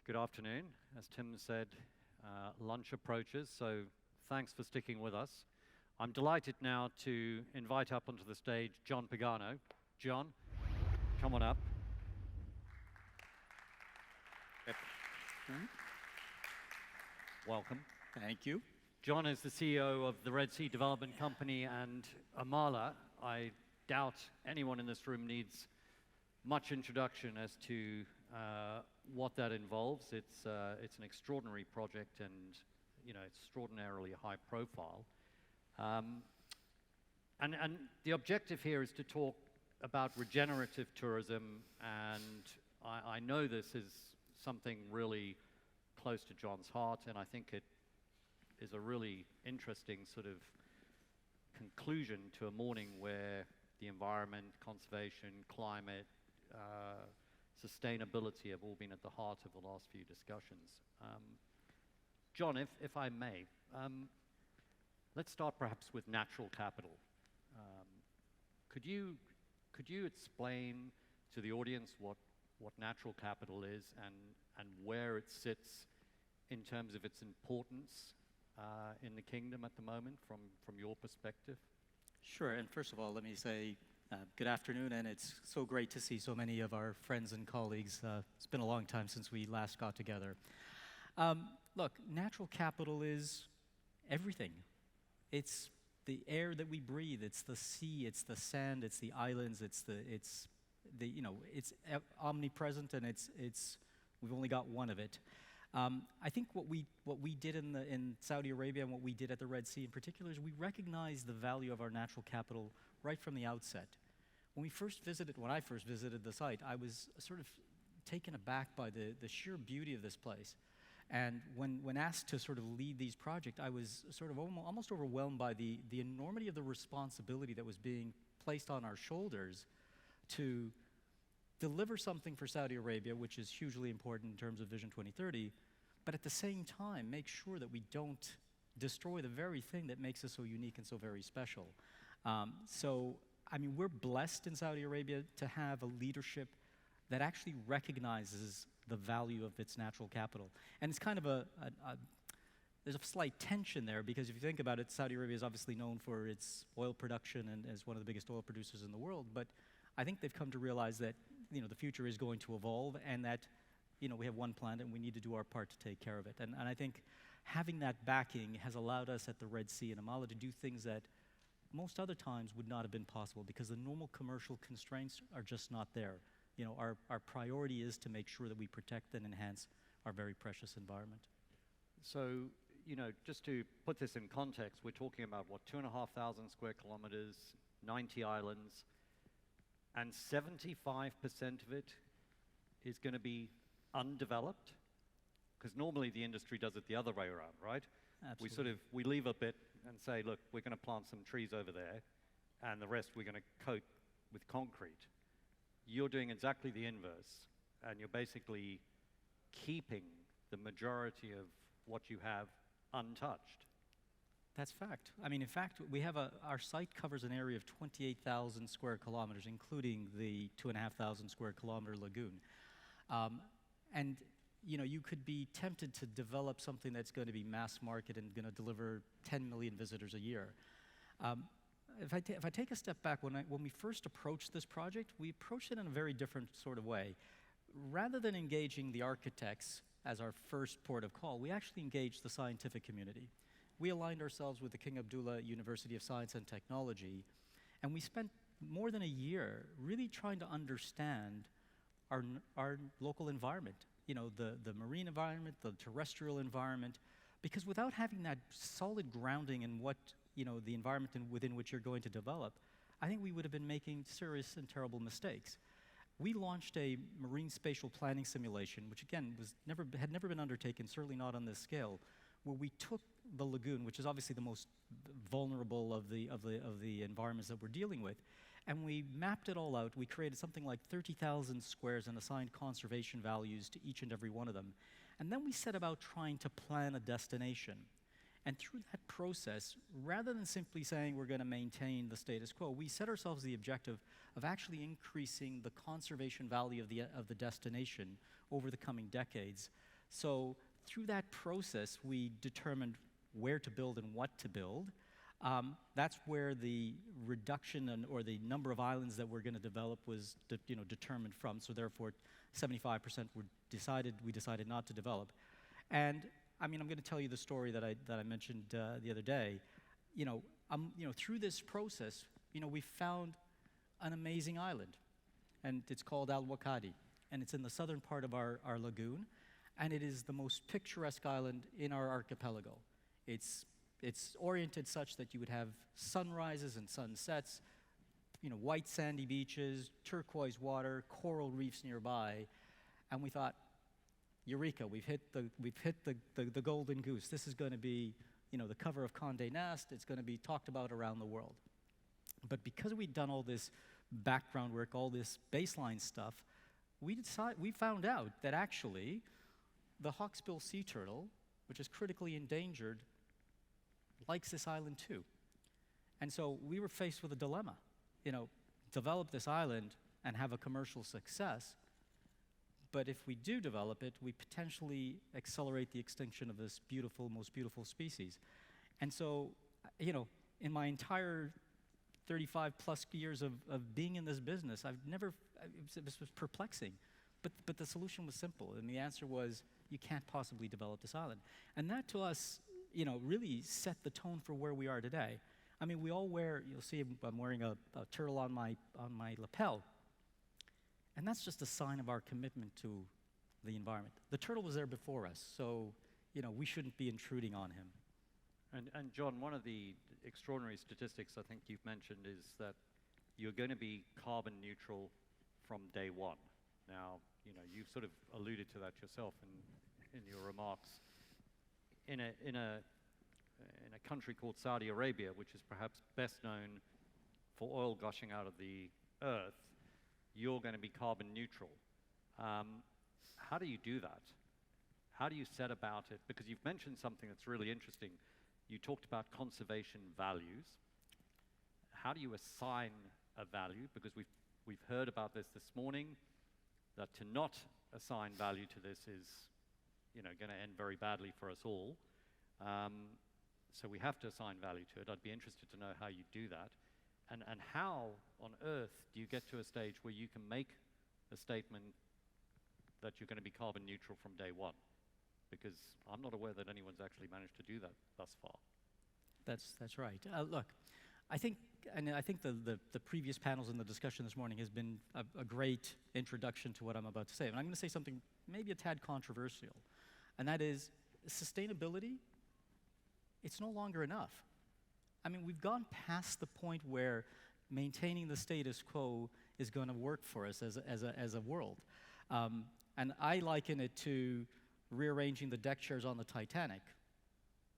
Good afternoon. As Tim said, lunch approaches, so thanks for sticking with us. I'm delighted now to invite up onto the stage John Pagano. John, come on up. Yep. Welcome. Thank you. John is the CEO of the Red Sea Development Company and AMAALA. I doubt anyone in this room needs much introduction as to what that involves. It's an extraordinary project and, you know, extraordinarily high profile. And the objective here is to talk about regenerative tourism, and I know this is something really close to John's heart, and I think it is a really interesting sort of conclusion to a morning where the environment, conservation, climate, sustainability have all been at the heart of the last few discussions. John, if I may, let's start perhaps with natural capital. Could you explain to the audience what natural capital is and where it sits in terms of its importance in the kingdom at the moment from your perspective? Sure, and first of all, let me say good afternoon, and it's so great to see so many of our friends and colleagues. It's been a long time since we last got together. Look, natural capital is everything. It's the air that we breathe, it's the sea, it's the sand, it's the islands, it's omnipresent, and we've only got one of it. I think what we did in Saudi Arabia and what we did at the Red Sea in particular is we recognized the value of our natural capital right from the outset. When I first visited the site, I was sort of taken aback by the sheer beauty of this place. And when asked to sort of lead these projects, I was sort of almost overwhelmed by the enormity of the responsibility that was being placed on our shoulders to deliver something for Saudi Arabia, which is hugely important in terms of Vision 2030, but at the same time, make sure that we don't destroy the very thing that makes us so unique and so very special. I mean, we're blessed in Saudi Arabia to have a leadership that actually recognizes the value of its natural capital. And it's kind of there's a slight tension there, because if you think about it, Saudi Arabia is obviously known for its oil production and as one of the biggest oil producers in the world, but I think they've come to realize that, you know, the future is going to evolve, and that, you know, we have one planet and we need to do our part to take care of it. And I think having that backing has allowed us at the Red Sea and AMAALA to do things that most other times would not have been possible, because the normal commercial constraints are just not there. You know, our priority is to make sure that we protect and enhance our very precious environment. So, you know, just to put this in context, we're talking about, what, 2,500 square kilometers, 90 islands, and 75% of it is going to be undeveloped? Because normally the industry does it the other way around, right? Absolutely. We leave a bit and say, look, we're going to plant some trees over there, and the rest we're going to coat with concrete. You're doing exactly the inverse, and you're basically keeping the majority of what you have untouched. That's fact. I mean, in fact, we have our site covers an area of 28,000 square kilometers, including the 2,500 square kilometer lagoon. And, you know, you could be tempted to develop something that's going to be mass market and going to deliver 10 million visitors a year. If I take a step back, when we first approached this project, we approached it in a very different sort of way. Rather than engaging the architects as our first port of call, we actually engaged the scientific community. We aligned ourselves with the King Abdullah University of Science and Technology, and we spent more than a year really trying to understand our local environment, you know, the marine environment, the terrestrial environment, because without having that solid grounding in what, you know, the environment within which you're going to develop, I think we would have been making serious and terrible mistakes. We launched a marine spatial planning simulation, which again had never been undertaken, certainly not on this scale, where we took the lagoon, which is obviously the most vulnerable of the environments that we're dealing with, and we mapped it all out. We created something like 30,000 squares and assigned conservation values to each and every one of them. And then we set about trying to plan a destination. And through that process, rather than simply saying we're going to maintain the status quo, we set ourselves the objective of actually increasing the conservation value of the destination over the coming decades, So through that process, we determined where to build and what to build. That's where the reduction or the number of islands that we're going to develop was determined from. So therefore, 75% we decided not to develop. And I mean, I'm going to tell you the story that I mentioned the other day. Through this process, we found an amazing island, and it's called Al-Wakadi, and it's in the southern part of our lagoon, and it is the most picturesque island in our archipelago. It's oriented such that you would have sunrises and sunsets, white sandy beaches, turquoise water, coral reefs nearby, and we thought, Eureka! We've hit the golden goose. This is going to be, the cover of Condé Nast. It's going to be talked about around the world. But because we'd done all this background work, all this baseline stuff, we found out that actually the hawksbill sea turtle, which is critically endangered, likes this island too. And so we were faced with a dilemma. Develop this island and have a commercial success, but if we do develop it, we potentially accelerate the extinction of this most beautiful species. And so, in my entire 35 plus years of being in this business, this was perplexing. But the solution was simple, and the answer was, you can't possibly develop this island. And that to us, really set the tone for where we are today. I mean, we all you'll see I'm wearing a turtle on my lapel. And that's just a sign of our commitment to the environment. The turtle was there before us, so we shouldn't be intruding on him. And John, one of the extraordinary statistics I think you've mentioned is that you're going to be carbon neutral from day one. Now, you've sort of alluded to that yourself in your remarks. In a country called Saudi Arabia, which is perhaps best known for oil gushing out of the earth, you're going to be carbon neutral. How do you do that? How do you set about it? Because you've mentioned something that's really interesting. You talked about conservation values. How do you assign a value? Because we've heard about this morning, that to not assign value to this is going to end very badly for us all. So we have to assign value to it. I'd be interested to know how you do that. And how on earth do you get to a stage where you can make a statement that you're going to be carbon neutral from day one? Because I'm not aware that anyone's actually managed to do that thus far. That's right. Look, I think the previous panels in the discussion this morning has been a great introduction to what I'm about to say. And I'm going to say something maybe a tad controversial, and that is sustainability, it's no longer enough. I mean, we've gone past the point where maintaining the status quo is going to work for us as a world. And I liken it to rearranging the deck chairs on the Titanic,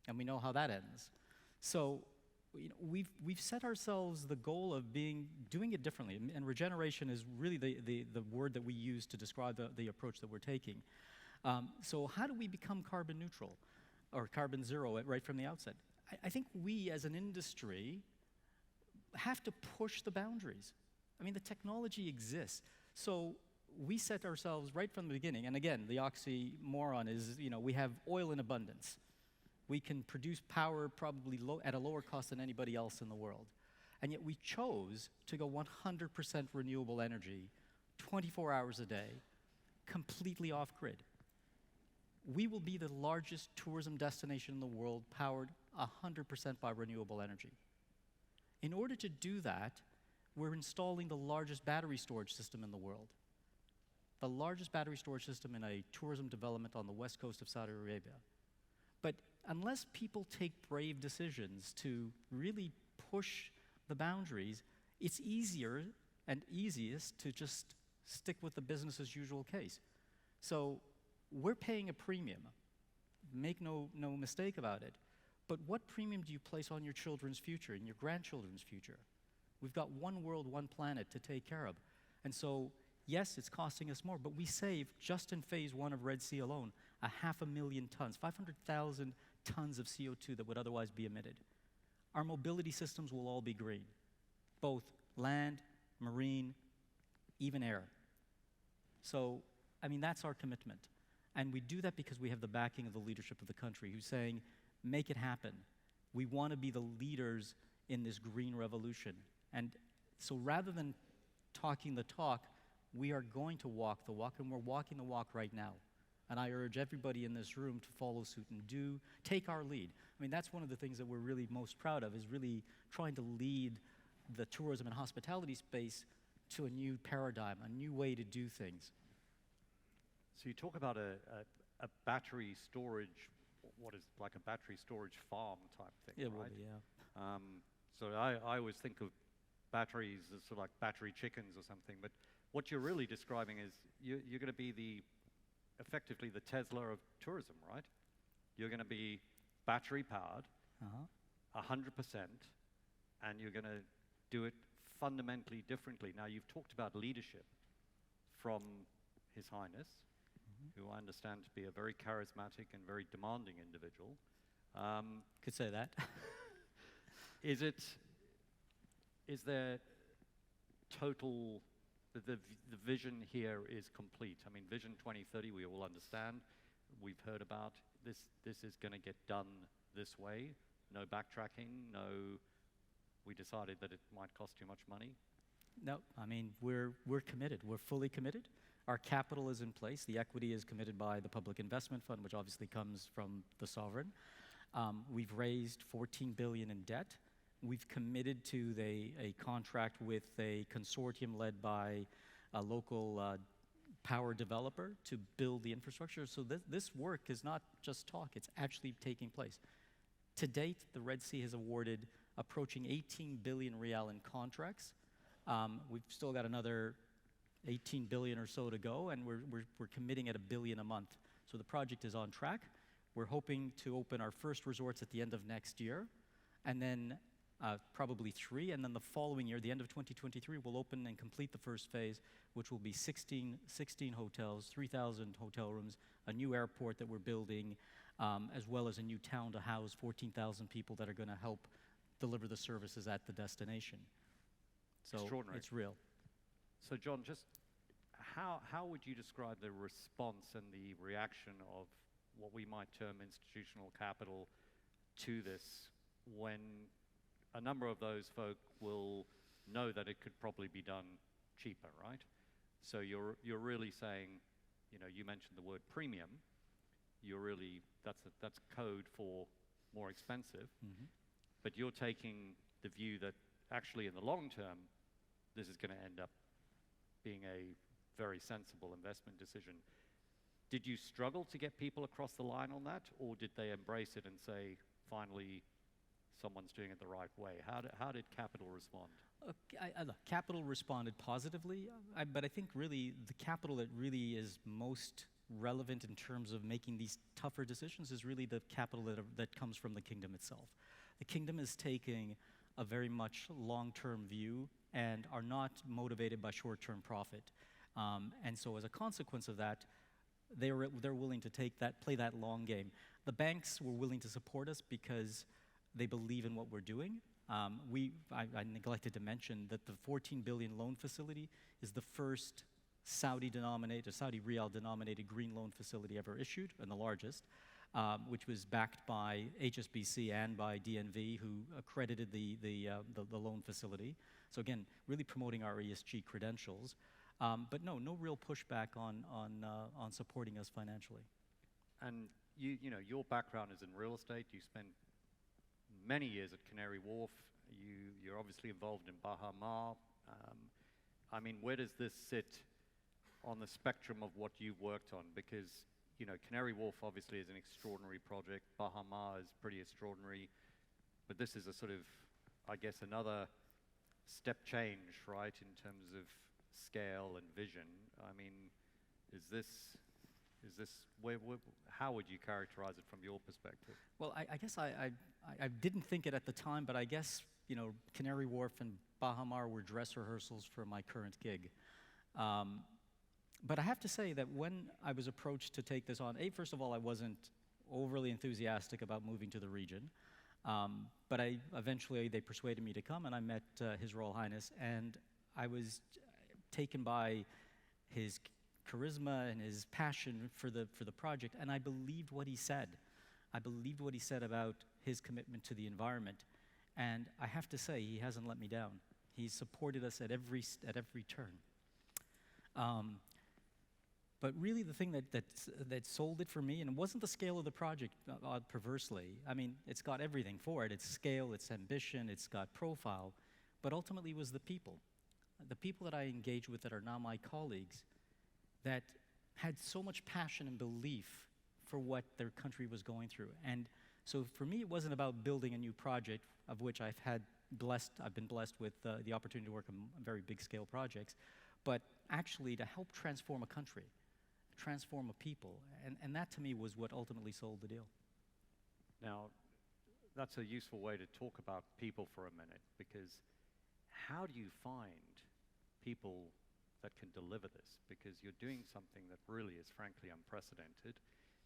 and we know how that ends. So we've set ourselves the goal of doing it differently, and regeneration is really the word that we use to describe the approach that we're taking. So how do we become carbon neutral or carbon zero right from the outset? I think we as an industry have to push the boundaries. I mean, the technology exists. So we set ourselves right from the beginning, and again, the oxymoron is, we have oil in abundance. We can produce power probably at a lower cost than anybody else in the world. And yet we chose to go 100% renewable energy, 24 hours a day, completely off-grid. We will be the largest tourism destination in the world powered 100% by renewable energy. In order to do that, we're installing the largest battery storage system in the world. The largest battery storage system in a tourism development on the west coast of Saudi Arabia. But unless people take brave decisions to really push the boundaries, it's easier and easiest to just stick with the business as usual case. So we're paying a premium. Make no mistake about it. But what premium do you place on your children's future and your grandchildren's future? We've got one world, one planet to take care of. And so, yes, it's costing us more, but we save, just in phase one of Red Sea alone, 500,000 tons, 500,000 tons of CO2 that would otherwise be emitted. Our mobility systems will all be green, both land, marine, even air. So, I mean, that's our commitment. And we do that because we have the backing of the leadership of the country who's saying, make it happen. We want to be the leaders in this green revolution. And so rather than talking the talk, we are going to walk the walk, and we're walking the walk right now. And I urge everybody in this room to follow suit and take our lead. I mean, that's one of the things that we're really most proud of, is really trying to lead the tourism and hospitality space to a new paradigm, a new way to do things. So you talk about a battery storage, what is like a battery storage farm type thing, It right? will be, yeah. So I always think of batteries as sort of like battery chickens or something, but what you're really describing is you're going to be effectively the Tesla of tourism, right? You're going to be battery powered, 100%, and you're going to do it fundamentally differently. Now, you've talked about leadership from His Highness, who I understand to be a very charismatic and very demanding individual. Could say that. Is there total, the vision here is complete? I mean, Vision 2030, we all understand, we've heard about. This is going to get done this way. No backtracking, we decided that it might cost too much money. No, I mean, we're committed. We're fully committed. Our capital is in place. The equity is committed by the Public Investment Fund, which obviously comes from the sovereign. We've raised $14 billion in debt. We've committed to a contract with a consortium led by a local power developer to build the infrastructure. So this work is not just talk, it's actually taking place. To date, the Red Sea has awarded approaching 18 billion rial in contracts. We've still got another 18 billion or so to go, and we're committing at $1 billion a month. So the project is on track. We're hoping to open our first resorts at the end of next year, and then probably 3, and then the following year, the end of 2023, we'll open and complete the first phase, which will be 16 hotels, 3,000 hotel rooms, a new airport that we're building, as well as a new town to house 14,000 people that are going to help deliver the services at the destination. So Extraordinary. It's real. So John, just how would you describe the response and the reaction of what we might term institutional capital to this, when a number of those folk will know that it could probably be done cheaper, right? So you're really saying, you mentioned the word premium. You're really, that's code for more expensive. But you're taking the view that actually in the long term, this is going to end up being a very sensible investment decision. Did you struggle to get people across the line on that, or did they embrace it and say, finally, someone's doing it the right way? How did capital respond? Look, capital responded positively, but I think really the capital that really is most relevant in terms of making these tougher decisions is really the capital that comes from the kingdom itself. The kingdom is taking a very much long-term view and are not motivated by short-term profit. And so as a consequence of that, they're willing to play that long game. The banks were willing to support us because they believe in what we're doing. I neglected to mention that the 14 billion loan facility is the first Saudi rial-denominated green loan facility ever issued, and the largest, which was backed by HSBC and by DNV, who accredited the loan facility. So again, really promoting our ESG credentials. But no real pushback on supporting us financially. And your background is in real estate. You spent many years at Canary Wharf. You're obviously involved in AMAALA. I mean, where does this sit on the spectrum of what you've worked on? Because Canary Wharf obviously is an extraordinary project. AMAALA is pretty extraordinary, but this is a sort of, I guess, another step change, right, in terms of scale and vision. I mean, is this how would you characterize it from your perspective? Well, I guess I didn't think it at the time, but I guess Canary Wharf and AMAALA were dress rehearsals for my current gig. But I have to say that when I was approached to take this on, first of all, I wasn't overly enthusiastic about moving to the region. But eventually they persuaded me to come, and I met His Royal Highness, and I was taken by his charisma and his passion for the project, and I believed what he said. I believed what he said about his commitment to the environment, and I have to say, he hasn't let me down. He's supported us at every turn. But really, the thing that sold it for me, and it wasn't the scale of the project, perversely. I mean, it's got everything for it. It's scale, it's ambition, it's got profile, but ultimately it was the people. The people that I engaged with that are now my colleagues that had so much passion and belief for what their country was going through. And so for me, it wasn't about building a new project, of which I've been blessed with the opportunity to work on very big scale projects, but actually to help transform a country, transform a people. And that to me was what ultimately sold the deal. Now, that's a useful way to talk about people for a minute, because how do you find people that can deliver this? Because you're doing something that really is frankly unprecedented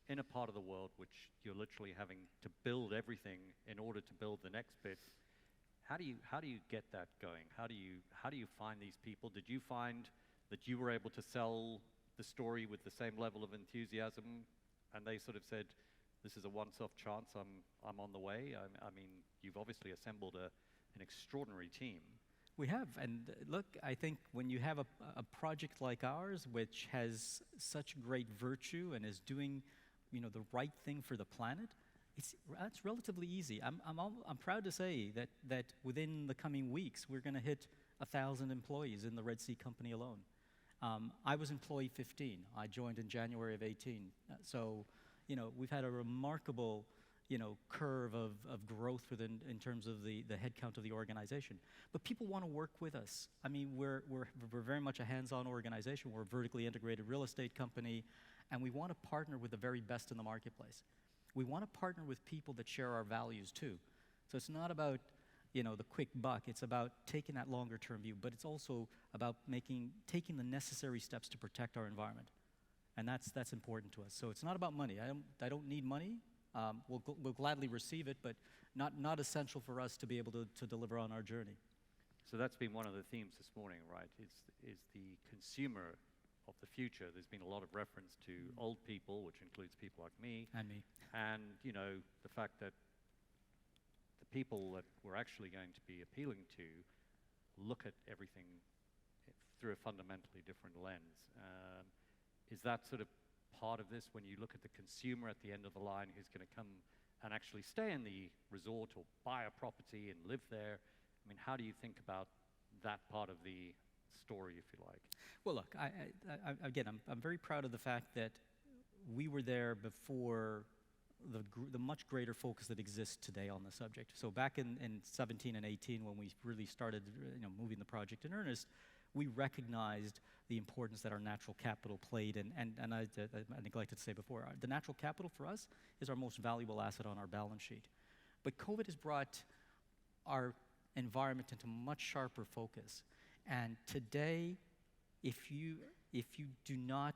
in a part of the world which you're literally having to build everything in order to build the next bit. How do you get that going? How do you find these people? Did you find that you were able to sell the story with the same level of enthusiasm, and they sort of said, this is a once-off chance, I'm on the way? I mean, you've obviously assembled an extraordinary team. We have, and look, I think when you have a project like ours, which has such great virtue and is doing, the right thing for the planet, it's relatively easy. I'm proud to say that within the coming weeks, we're going to hit 1,000 employees in the Red Sea Company alone. I was employee 15. I joined in January of 18. So, we've had a remarkable, curve of growth in terms of the headcount of the organization. But people want to work with us. I mean, we're very much a hands-on organization. We're a vertically integrated real estate company, and we want to partner with the very best in the marketplace. We want to partner with people that share our values too. So it's not about, the quick buck. It's about taking that longer-term view, but it's also about taking the necessary steps to protect our environment, and that's important to us. So it's not about money. I don't need money. We'll gladly receive it, but not essential for us to be able to deliver on our journey. So that's been one of the themes this morning, right? Is the consumer of the future. There's been a lot of reference to old people, which includes people like me. And me. And, the fact that the people that we're actually going to be appealing to look at everything through a fundamentally different lens. Is that sort of part of this, when you look at the consumer at the end of the line who's going to come and actually stay in the resort or buy a property and live there? I mean, how do you think about that part of the story, if you like? Well, look, I'm very proud of the fact that we were there before the much greater focus that exists today on the subject. So back in 17 and 18, when we really started moving the project in earnest, we recognized the importance that our natural capital played, and I neglected to say before, the natural capital for us is our most valuable asset on our balance sheet. But COVID has brought our environment into much sharper focus. And today, if you do not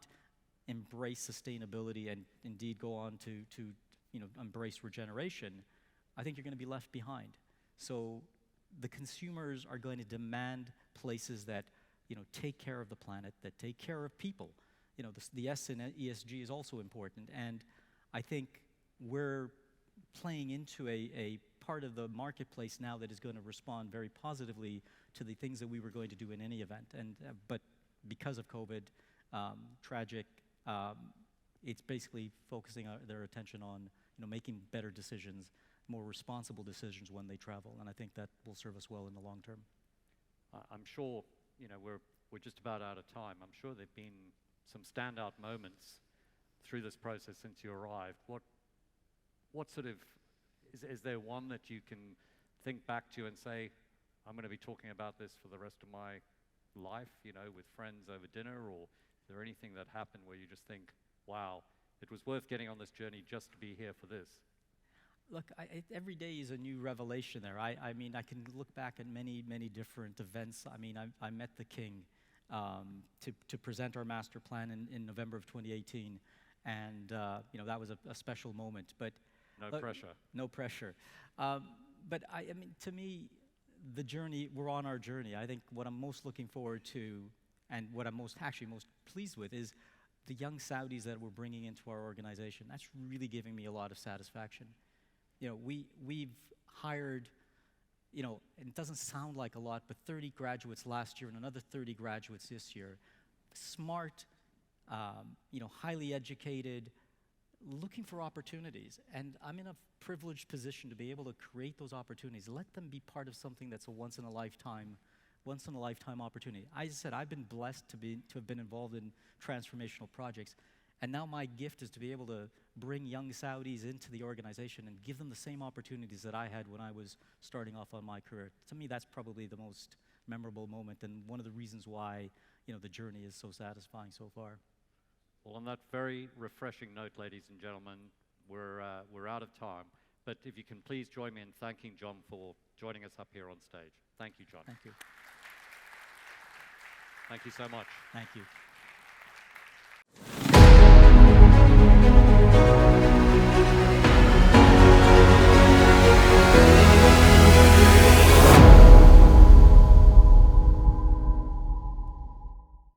embrace sustainability and indeed go on to embrace regeneration, I think you're going to be left behind. So the consumers are going to demand places that take care of the planet, that take care of people. The S in ESG is also important, and I think we're playing into a part of the marketplace now that is going to respond very positively to the things that we were going to do in any event. But because of COVID, tragic, it's basically focusing their attention on making better decisions, more responsible decisions when they travel, and I think that will serve us well in the long term. I'm sure we're just about out of time. I'm sure there've been some standout moments through this process since you arrived. What sort of is there one that you can think back to and say, I'm going to be talking about this for the rest of my life, with friends over dinner? Or is there anything that happened where you just think, wow, it was worth getting on this journey just to be here for this? Look, every day is a new revelation there. I mean, I can look back at many, many different events. I mean, I met the King to present our master plan in November of 2018, and that was a special moment. But no pressure. No pressure. But I mean, to me, the journey, we're on our journey. I think what I'm most looking forward to, and what I'm most pleased with, is the young Saudis that we're bringing into our organization, that's really giving me a lot of satisfaction. You know, we've hired, you know, and it doesn't sound like a lot, but 30 graduates last year and another 30 graduates this year. Smart, you know, highly educated, looking for opportunities. And I'm in a privileged position to be able to create those opportunities. Let them be part of something that's a once in a lifetime opportunity. I said I've been blessed to have been involved in transformational projects. And now my gift is to be able to bring young Saudis into the organization and give them the same opportunities that I had when I was starting off on my career. To me, that's probably the most memorable moment and one of the reasons why, you know, the journey is so satisfying so far. Well, on that very refreshing note, ladies and gentlemen, we're out of time. But if you can please join me in thanking John for joining us up here on stage. Thank you, John. Thank you. Thank you so much. Thank you.